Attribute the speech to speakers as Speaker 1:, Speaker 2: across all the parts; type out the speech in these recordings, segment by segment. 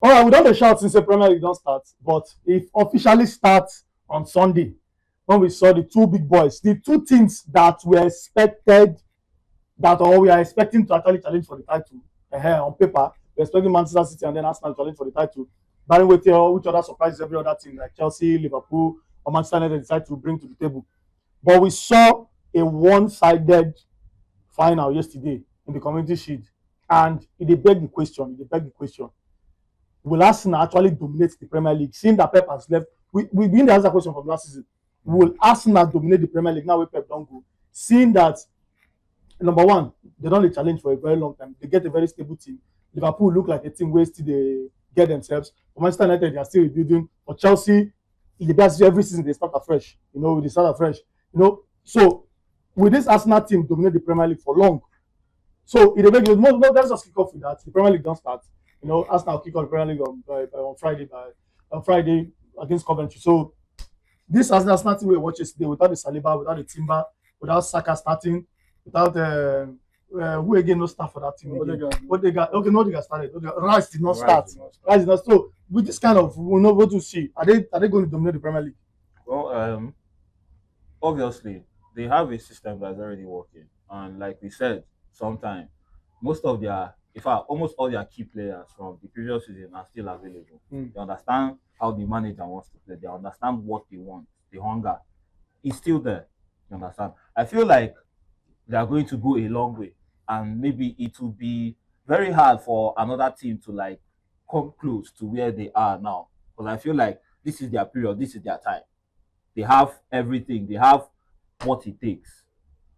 Speaker 1: All right, we don't shout since the Premier League don't start, but it officially starts on Sunday when we saw the two big boys, the two teams that we expected that or we are expecting to actually challenge for the title. On paper, we're expecting Manchester City and then Arsenal to challenge for the title. Barring with which other surprises every other team like Chelsea, Liverpool, or Manchester United decide to bring to the table. But we saw a one-sided final yesterday in the Community Shield, and it begged the question. Will Arsenal actually dominate the Premier League? Seeing that Pep has left, we didn't answer question from last season. Will Arsenal dominate the Premier League now with Pep don't go? Seeing that, number one, they don't challenge for a very long time. They get a very stable team. Liverpool look like a team where still they get themselves. For Manchester United, they are still rebuilding. For Chelsea, every season they start afresh. So with this Arsenal team dominate the Premier League for long. So let's just kick off with that. The Premier League don't start. Arsenal kick off the Premier League on Friday against Coventry. So this Arsenal team we watch today without the Saliba, without the Timber, without Saka starting, without who again no start for that team again. Odegaard. Okay, no Odegaard started. Rice did not start. Rice did not. So with this kind of, we know what to see. Are they going to dominate the Premier League?
Speaker 2: Well, obviously they have a system that's already working, and like we said, sometimes most of their, in fact, almost all their key players from the previous season are still available. They understand how the manager wants to play. They understand what they want. The hunger is still there. You understand? I feel like they are going to go a long way, and maybe it will be very hard for another team to like come close to where they are now. Because I feel like this is their period. This is their time. They have everything. They have what it takes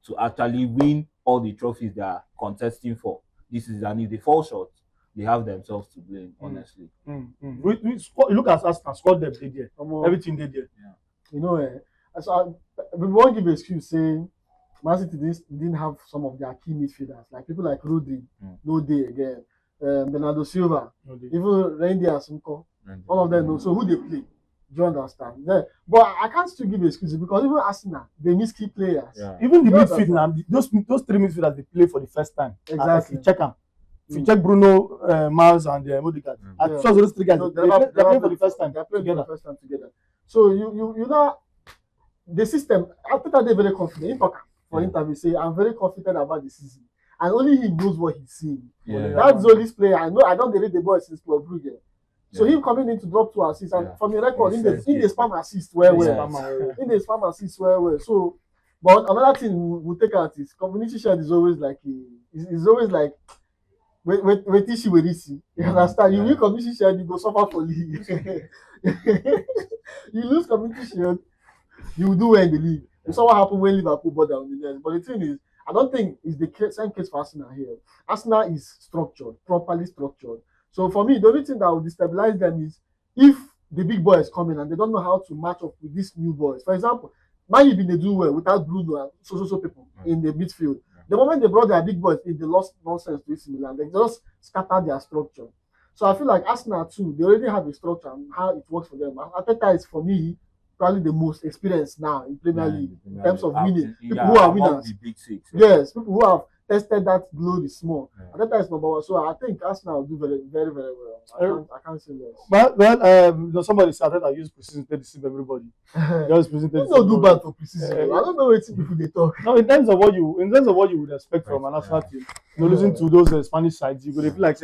Speaker 2: to actually win all the trophies they are contesting for. This is, and if they fall short, they have themselves to blame, honestly.
Speaker 1: We look at Arsenal, squad depth they there. Everything they there.
Speaker 3: Yeah. We won't give an excuse saying Man City didn't have some of their key midfielders, like people like Rodri, no day again, Bernardo Silva, even Randy Asunko, all of them know. So who they play? Do you understand? But I can't still give excuses because even Arsenal, they miss key players.
Speaker 1: Yeah. Even the midfield now, those three midfielders they play for the first time.
Speaker 3: Exactly.
Speaker 1: Check them. If you check Bruno, Miles, and Odegaard, those three guys they play for the first time.
Speaker 3: They play for the first time together. So you know the system. Arteta they very confident. For interview, say I'm very confident about the season, and only he knows what he's seeing. That's Zoli's player. I know. I don't read the boy since Club Brugge. So him coming in to drop 2 assists, and from the record, in the spam assist well. In the spam assist well. So, but another thing we'll take out is community shield is always like it's always like wait issue with this. You understand? You win community shield, you go suffer for league. You lose community shield, you do well in the league. You saw what happened when Liverpool bought down the net. But the thing is, I don't think it's the same case for Arsenal here. Arsenal is structured, properly structured. So for me, the only thing that will destabilize them is if the big boys come in and they don't know how to match up with these new boys. For example, Man U they do well without Bruno and so people in the midfield. The moment they brought their big boys in, they lost nonsense to AC Milan. They just scattered their structure. So I feel like Arsenal too, they already have a structure and how it works for them. Arteta is for me probably the most experienced now in Premier League in terms of winning. People who are winners.
Speaker 2: The big six.
Speaker 3: Yes, people who have tested that glory small. That is number one. So I think Arsenal will do very, very, very well. I can't say less.
Speaker 1: Well, somebody started I use precision to deceive everybody. Just precision.
Speaker 3: You don't do bad for precision. I don't know what people they talk.
Speaker 1: No, in terms of what you would expect from an Arsenal team, losing to those Spanish sides, you would feel like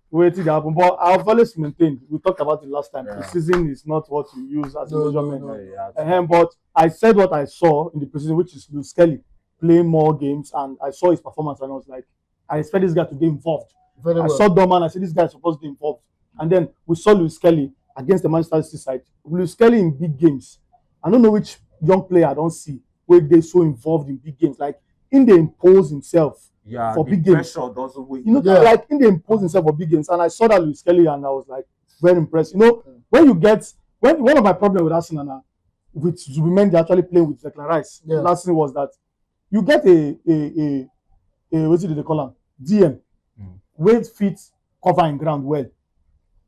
Speaker 1: wait till happen. But I've always maintained. We talked about it last time. Preseason is not what you use as a measurement. But I said what I saw in the preseason, which is Luis Kelly playing more games, and I saw his performance, and I was like, I expect this guy to get involved. I saw Dorman, I said this guy is supposed to be involved. And then we saw Luis Kelly against the Manchester City side. Luis Kelly in big games. I don't know which young player I don't see where they're so involved in big games. Like in the impose himself for big games. Like in the impose himself for big games. And I saw that Luis Kelly, and I was like very impressed. When one of my problems with Arsenal now, with Zubimendi actually playing with Declan Rice last thing was that you get a what did they call him? DM, weight fit covering ground well.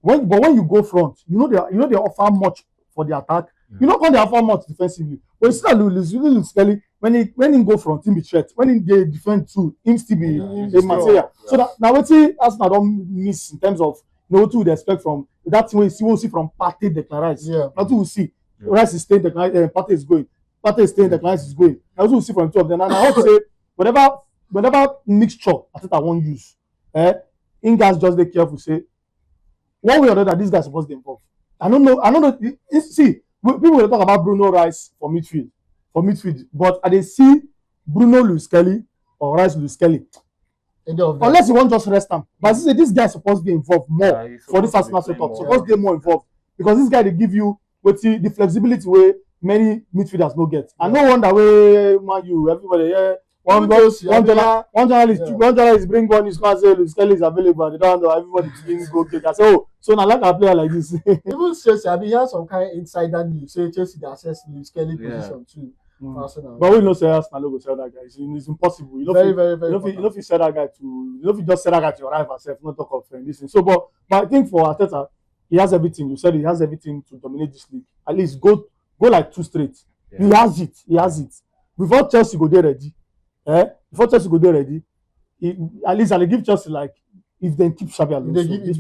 Speaker 1: But when you go front, they offer much for the attack. You know, they offer much defensively. But it's not Luis Kelly when he go front, him be threat. When they defend too, him still be material. So that now what Arsenal don't miss in terms of No two would expect from that thing we see from Partey Declan Rice.
Speaker 3: Yeah.
Speaker 1: That's what we see. Rice is staying, Partey is going. Partey is staying, Declan Rice is going. That's what we see from two of them. And I would say whatever mixture Arteta won't use, in guys just be careful. Say one way or another, these guys supposed to involve. I don't know. See, people will talk about Bruno Rice for midfield, but I they see Bruno Luis Kelly or Rice Luis Kelly. Unless you want just rest him. But I say this guy supposed to be involved more for this Arsenal setup. Supposed to be more involved because this guy they give you the flexibility where many midfielders no get. And no wonder where man you everybody one journalist bring one his class say Luis Kelly is available. They don't know everybody to go get. I say so now like a player like this.
Speaker 3: Even Chelsea, I mean, he has some kind of insider news. Say Chelsea they assess Luis Kelly position too.
Speaker 1: But we know say Arsenal no go sell that guy. It's impossible. You know,
Speaker 3: very.
Speaker 1: You know if you sell that guy to, you know if you just sell that guy to your rival self, not talk of this thing. So, but I think for Arteta, he has everything. You said he has everything to dominate this league. At least go like 2 straight. Yeah. He has it. Before Chelsea go there ready, at least I'll give Chelsea like if they keep Xabi Alonso.
Speaker 3: If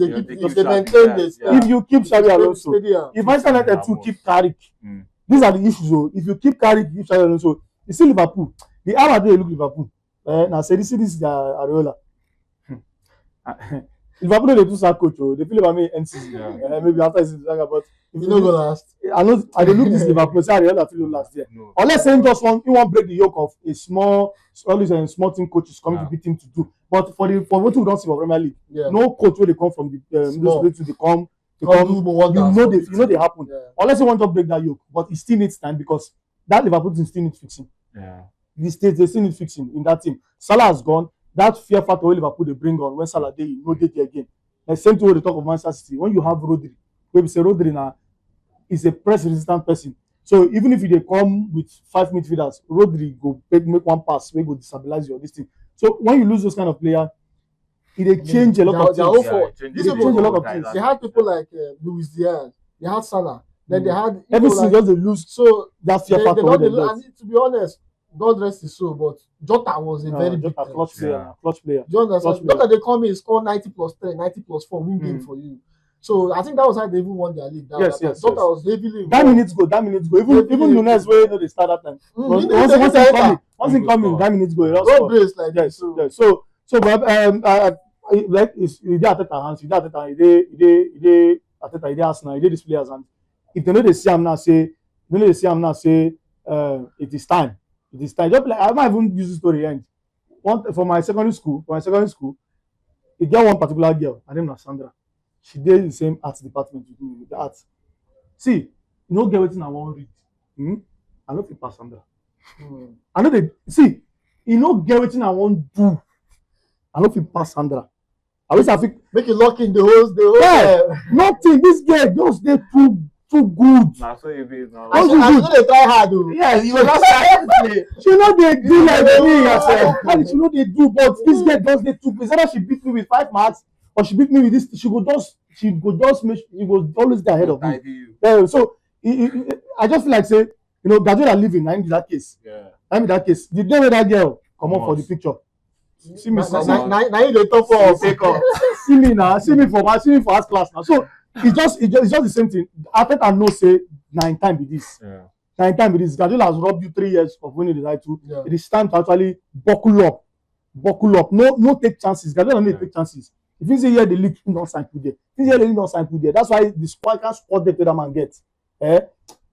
Speaker 3: they maintain this.
Speaker 1: If you keep Xabi Alonso, if Manchester United to keep Carrick. These are the issues. So if you keep Carrick, keep Xabi Alonso, you see Liverpool. The hour they look Liverpool. Now say this is the Areola. Liverpool they do sack coach. They feel about me NCC. Maybe after this but if
Speaker 3: you don't go last.
Speaker 1: I don't look this Liverpool. Say Areola feel last year. No. Unless saying just he won't break the yoke of a small team coaches coming to beat him to do. But for what we don't see for Premier League, no coach where they come from those places they come. You know they happen. Unless you want to break that yoke, but it still needs time because that Liverpool team still needs fixing. They still need fixing in that team. Salah has gone. That fear factor Liverpool they bring on when Salah they no date again. The same thing with the talk of Manchester City. When you have Rodri, where we say Rodri now is a press resistant person. So even if they come with 5 midfielders, Rodri go make one pass, we go destabilize your this thing. So when you lose those kind of players, it change a lot of things.
Speaker 3: They had people like Luis Diaz, they had Salah, then they had
Speaker 1: everything just they lose. So that's fear factor.
Speaker 3: And to be honest, God rest his soul, but Jota was a very big
Speaker 1: clutch player.
Speaker 3: Do you understand? Jota they come in, score 90 plus 10, 90 plus 4, win game for you. So I think that was how they even won their league.
Speaker 1: Yes.
Speaker 3: Jota was heavily.
Speaker 1: That minutes go. Even Nunes where they start that time. Once he coming, that minutes go.
Speaker 3: God bless like
Speaker 1: this. So but like is they Arteta hands, they Arteta, they Arsenal, they these players, and if they know they see him now say, it is time. Just like I might even use this story end. For my secondary school, it got one particular girl, her name was Sandra. She did the same art department with me with the art. See, no get wetin I wan read. I no fit pass Sandra. I know they see, you no get wetin I wan do. I no fit pass Sandra. I wish I fit
Speaker 3: make you lock in the whole
Speaker 1: nothing. This girl just dey too good.
Speaker 2: Nah, so you be now.
Speaker 3: I know they try hard though.
Speaker 1: Yeah, you was she know they do like me herself. And she know they do, but this girl just dey too good. Either she beat me with 5 marks or she beat me with this. She go always get ahead of me. Yeah, so I just feel like say, Guardiola living. I mean that case. The day where that girl come up for the picture. See me
Speaker 3: now you dey talk for
Speaker 1: take off. See me for first class now. So it's just the same thing. Arteta know say 9 time be this. 9 time be this. Guardiola has robbed you 3 years of winning the title. It is time to actually buckle up. No take chances. Guardiola no take chances. If you say here the league, don't sign put there. That's why the striker spot that man gets.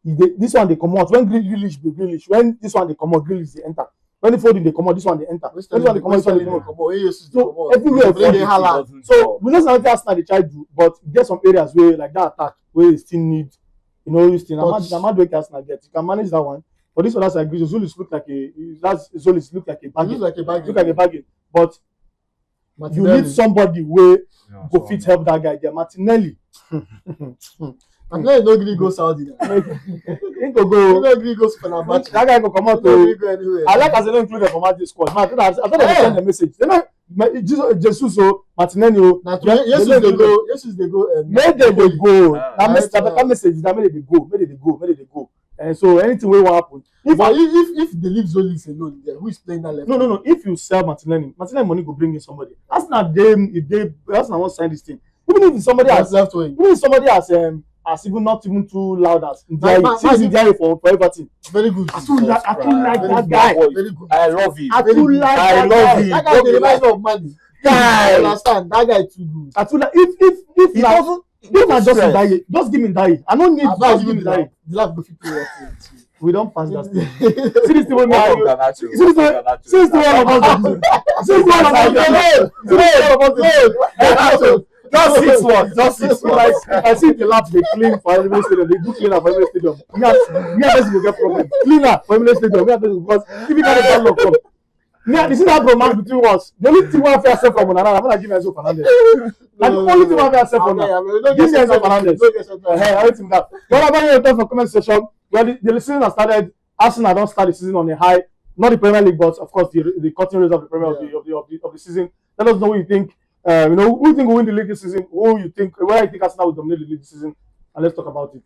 Speaker 1: This one they come out when Grealish be Grealish. When this one they come out, Grealish they enter. When the Foden they come out, this one they enter. This one they come out, this one they come out. So everywhere so we know something Arsenal they try to do, but there's some areas where like that attack where you still need, Madueke Arsenal get. You can manage that one. But this one that's like Zolis look like a bargain. But you need somebody where go fit help that guy there. Martinelli.
Speaker 3: Martinelli no gree go Saudi.
Speaker 1: He go go.
Speaker 3: No gree go Fenerbahce.
Speaker 1: That guy go come out to. I like as they don't include the format squad. I thought they send the message. They know Jesus Martinelli.
Speaker 3: Jesus they go.
Speaker 1: Make them go. That message that made they go. And so anything will happen.
Speaker 3: If they leave Zolis alone, then who is playing that left?
Speaker 1: No. If you sell Martinelli money go bring in somebody. Arsenal won't sign this thing. Even if somebody
Speaker 3: That's
Speaker 1: has
Speaker 3: left wing.
Speaker 1: even if somebody has even not even too loud as since Ndiaye for everything.
Speaker 3: Very good.
Speaker 1: I too like
Speaker 3: Very
Speaker 1: that
Speaker 3: good.
Speaker 1: guy.
Speaker 3: Very good.
Speaker 2: I love him.
Speaker 1: I too like
Speaker 2: I
Speaker 1: that
Speaker 2: love
Speaker 1: guy.
Speaker 2: him.
Speaker 3: That guy dey remind me of Mane.
Speaker 1: Guy.
Speaker 3: You understand? That guy too good.
Speaker 1: I feel like if
Speaker 2: He
Speaker 1: na
Speaker 2: doesn't.
Speaker 1: if na just Ndiaye, just give me Ndiaye. I don't need
Speaker 3: Advise
Speaker 1: just
Speaker 3: you
Speaker 1: give me
Speaker 3: the
Speaker 1: Ndiaye.
Speaker 3: lab go fit play.
Speaker 1: We don't pass that stage. See this thing wey me
Speaker 2: One
Speaker 1: and
Speaker 2: of
Speaker 1: you.
Speaker 2: Garnacho.
Speaker 1: See this one of us do. See this one of us do. Just 6 months. Like I see the labs they clean for Emirates Stadium. They do cleaner for Emirates Stadium. Me and person go get problem. Cleaner for Emirates Stadium. Me and person because if you carry bad luck come. Me and this is that romance between us. The only thing I feel accept from Onana, I'm gonna give Enzo Fernandez. Like the only thing I feel accept from now. Give me Enzo Fernandez. Everything that. What about you talk for comment section? Well, the season has started. Arsenal don't start the season on a high. Not the Premier League, but of course the cutting race of the Premier of the season. Let us know what you think. Who you think will win the league this season? Who you think? Where you think Arsenal will dominate the league this season? And let's talk about it.